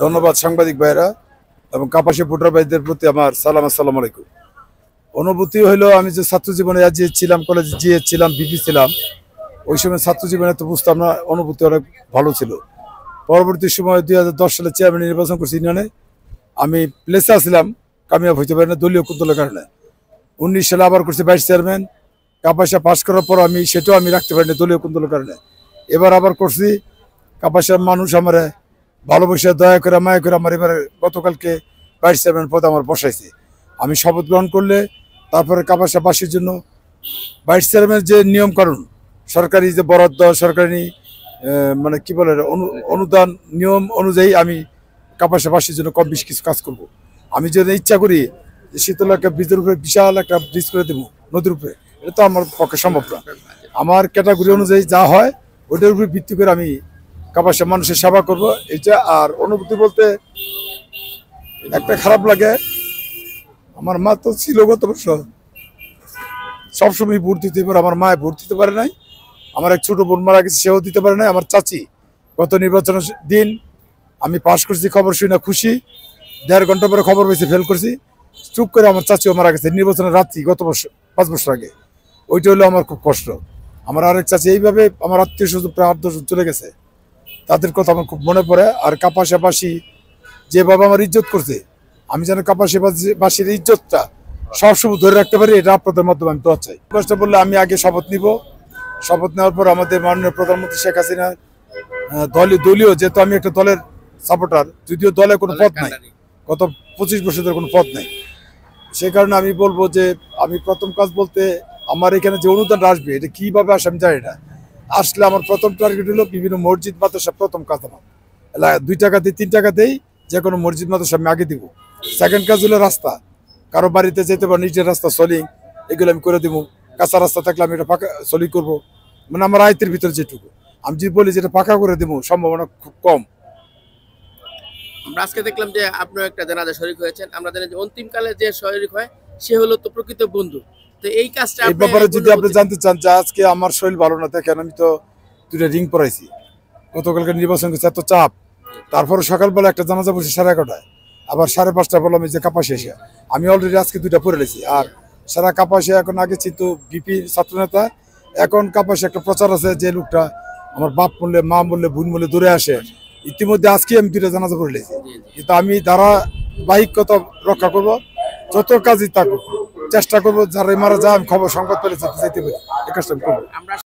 ধন্যবাদ সাংবাদিক ভাইরা এবং কাপাসী ভোটার ভাইদের প্রতি আমার সালাম। আসসালামু আলাইকুম। অনুভূতি হইলো আমি যে ছাত্র জীবনে ছিলাম, কলেজে ছিলাম, বিপি ছিলাম, ওই সময় ছাত্র জীবনে তো বুঝতাম না, অনুভূতি অনেক ভালো ছিল। পরবর্তী সময় 2010 সালে চেয়ারম্যান নির্বাচন করছি ইউনিয়নে। আমি প্লেসে ছিলাম, কামিয়াব হইতে পারি না দলীয় কুন্দলের কারণে। 19 সালে আবার করছি ভাইস চেয়ারম্যান। কাপাসিয়া পাস করার পর সেটাও আমি রাখতে পারিনি দলীয় কুন্দলের কারণে। এবার আবার করছি। কাপাসিয়ার মানুষ আমার ভালোবাসা, দয়া করে, মায়া করে আমার এবার গতকালকে ভাইস চেয়ারম্যান পদে আমার বসাইছে। আমি শপথ গ্রহণ করলে তারপরে কাপাসিয়াবাসীর জন্য ভাইস চেয়ারম্যানের যে নিয়ম কানুন, সরকারি যে বরাদ্দ, সরকারি মানে কি বলে অনুদান, নিয়ম অনুযায়ী আমি কাপাসিয়াবাসীর জন্য কম বেশি কিছু কাজ করব। আমি যদি ইচ্ছা করি শীতলা একটা ব্রিজের উপরে বিশাল একটা ব্রিজ করে দেবো নদীর উপরে, এটা তো আমার পক্ষে সম্ভব না। আমার ক্যাটাগরি অনুযায়ী যা হয় ওইটার উপরে ভিত্তি করে আমি কাপাসিয়া মানুষের সেবা করব, এটা। আর অনুভূতি বলতে একটা খারাপ লাগে, আমার মা তো ছিল গত বছর, সবসময় ভোট দিতে পারে, আমার মায় ভোট দিতে পারে নাই। আমার এক ছোট বোন মারা গেছে, সেও দিতে পারে নাই। আমার চাচি গত নির্বাচনের দিন আমি পাশ করছি, খবর শুনে খুশি, 1.5 ঘন্টা পরে খবর পেয়েছি ফেল করছি, চুপ করে আমার চাচিও মারা গেছে নির্বাচনের রাত্রি, গত বছর 5 বছর আগে। ওইটা হলো আমার খুব কষ্ট। আমার আরেক চাচি এইভাবে আমার আত্মীয় স্বজন প্রায় 8-10 জন চলে গেছে, তাদের কথা আমার খুব মনে পড়ে। আর কাপাসিয়াবাসী যেভাবে আমার ইজ্জত করছে, আমি যেন কাপাসিয়াবাসীর ইজ্জতটা সবসময় ধরে রাখতে পারি, এটা আপনাদের মাধ্যমে আমি দোয়া চাই। কষ্ট বললে আমি আগে শপথ নিব। শপথ নেওয়ার পর আমাদের মাননীয় প্রধানমন্ত্রী শেখ হাসিনা দলীয়, যেহেতু আমি একটা দলের সাপোর্টার, যদিও দলে কোনো পদ নাই, গত 25 বছর ধরে কোনো পদ নাই, সেই কারণে আমি বলবো যে আমি প্রথম কাজ বলতে আমার এখানে যে অনুদান আসবে, এটা কিভাবে আসে আমি জানি না। আসলে আমার প্রথম টার্গেট হলো বিভিন্ন মসজিদ মাদ্রাসা। প্রথম কাজ আমার 2 টাকা দিই, 3 টাকা দেই, যে কোনো মসজিদ মাদ্রাসা আমি আগে দিব। সেকেন্ড কাজ হলো রাস্তা, কারো বাড়িতে যেতে পারে নিজের রাস্তা, সলিং, এগুলো আমি করে দিব। কাঁচা রাস্তা থাকলে আমি এটা পাকা সলিং করবো, মানে আমার আয়তের ভিতরে যেটুকু। আমি যদি বলি যেটা পাকা করে দেবো, সম্ভাবনা খুব কম। আমরা আজকে দেখলাম যে আপনিও একটা জানাজা শরীক হয়েছেন। আমরা জানি যে অন্তিমকালে যে শরীক হয় সে হলো তো প্রকৃত বন্ধু। তো এই কাজটা এই ব্যাপারে যদি আপনি জানতে চান যে আজকে আমার শরীর ভালো না, দেখেন আমি তো 2টা রিং পরাইছি, গতকালকে নির্বাচন করছে, এত চাপ। তারপরে সকালবেলা একটা জানাজা বসে 11:30, আবার 5:30 বললাম যে কাপাসিয়া এসে আমি অলরেডি আজকে 2টা পরে লেছি। আর সারা কাপাসিয়া এখন আগে কিন্তু বিপি ছাত্রনেতা, এখন কাপাসিয়া একটা প্রচার আছে যে লোকটা আমার বাপ বললে, মা বললে, বোন বললে দূরে আসে। ইতিমধ্যে আজকে আমি 2টা জানাজা পড়ে লেছি, কিন্তু আমি ধারাবাহিকতা রক্ষা করব, যত কাজই থাকুক চেষ্টা করবো, যারা মারা যায় আমি খবর সংবাদ পেলে যেতে পারি, এই কাজটা আমি করবো।